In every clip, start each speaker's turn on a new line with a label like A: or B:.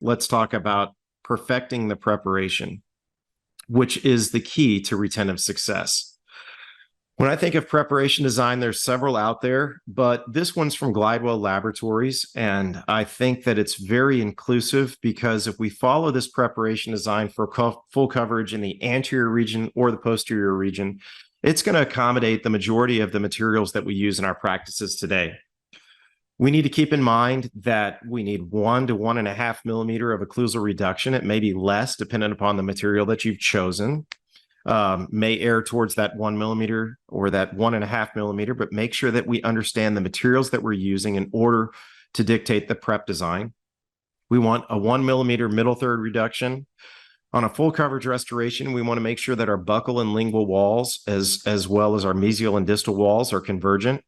A: let's talk about perfecting the preparation, which is the key to retentive success. When I think of preparation design, there's several out there, but this one's from Glidewell Laboratories, and I think that it's very inclusive because if we follow this preparation design for full coverage in the anterior region or the posterior region, it's going to accommodate the majority of the materials that we use in our practices today. We need to keep in mind that we need 1 to 1.5 millimeter of occlusal reduction. It may be less depending upon the material that you've chosen. May err towards that 1 millimeter or that 1.5 millimeter, but make sure that we understand the materials that we're using in order to dictate the prep design. We want a 1 millimeter middle third reduction. On a full coverage restoration, we want to make sure that our buccal and lingual walls, as well as our mesial and distal walls, are convergent.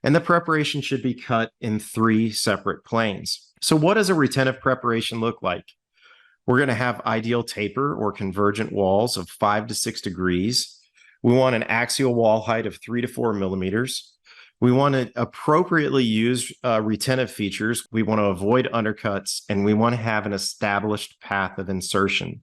A: And the preparation should be cut in 3 separate planes. So what does a retentive preparation look like? We're going to have ideal taper or convergent walls of 5 to 6 degrees. We want an axial wall height of 3 to 4 millimeters. We want to appropriately use retentive features. We want to avoid undercuts, and we want to have an established path of insertion.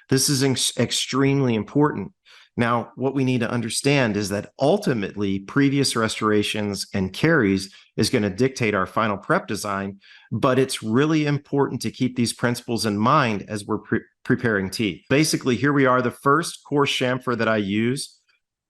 A: This is extremely important. Now, what we need to understand is that ultimately previous restorations and caries is going to dictate our final prep design, but it's really important to keep these principles in mind as we're preparing teeth. Basically, here we are. The first coarse chamfer that I use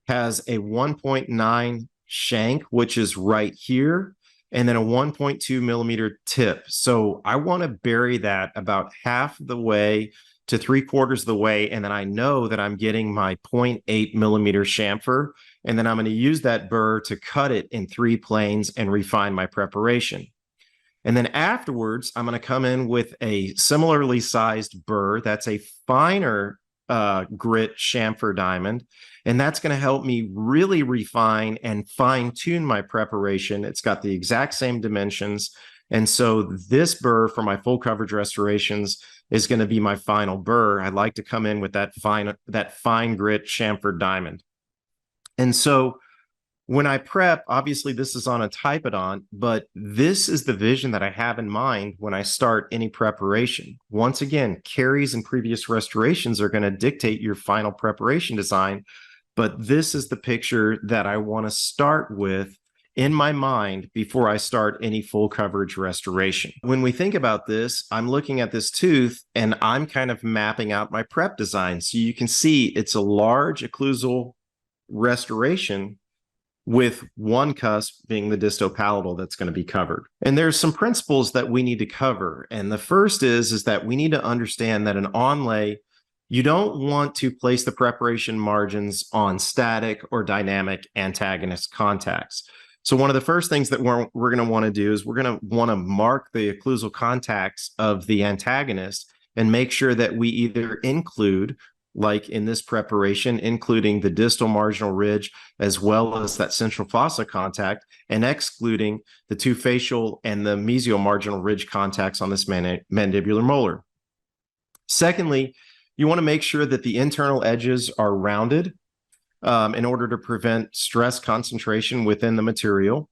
A: has a 1.9 shank, which is right here, and then a 1.2 millimeter tip. So I want to bury that about half the way to 3/4 of the way, and then I know that I'm getting my 0.8 millimeter chamfer, and then I'm going to use that burr to cut it in 3 planes and refine my preparation. And then afterwards, I'm going to come in with a similarly sized burr. That's a finer grit chamfer diamond, and that's going to help me really refine and fine tune my preparation. It's got the exact same dimensions. And so this burr for my full coverage restorations is going to be my final burr. I like to come in with that fine grit chamfered diamond. And so when I prep, obviously this is on a typodont, but this is the vision that I have in mind when I start any preparation. Once again, caries and previous restorations are going to dictate your final preparation design, but this is the picture that I want to start with in my mind before I start any full coverage restoration. When we think about this, I'm looking at this tooth and I'm kind of mapping out my prep design. So you can see it's a large occlusal restoration with one cusp being the distopalatal that's going to be covered. And there's some principles that we need to cover. And the first is that we need to understand that an onlay, you don't want to place the preparation margins on static or dynamic antagonist contacts. So one of the first things that we're going to want to do is we're going to want to mark the occlusal contacts of the antagonist and make sure that we either include, like in this preparation, including the distal marginal ridge as well as that central fossa contact, and excluding the 2 facial and the mesial marginal ridge contacts on this mandibular molar. Secondly, you want to make sure that the internal edges are rounded in order to prevent stress concentration within the material.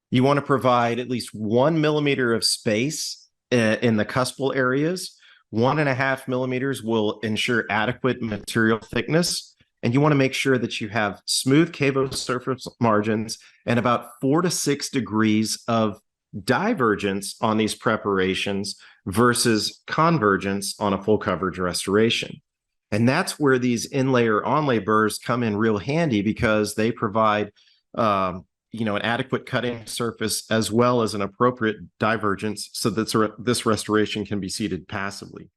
A: You want to provide at least 1 millimeter of space in the cuspal areas. 1.5 millimeters will ensure adequate material thickness. And you want to make sure that you have smooth cavo surface margins and about 4 to 6 degrees of divergence on these preparations versus convergence on a full coverage restoration. And that's where these inlay or onlay burrs come in real handy because they provide an adequate cutting surface as well as an appropriate divergence so that this restoration can be seated passively.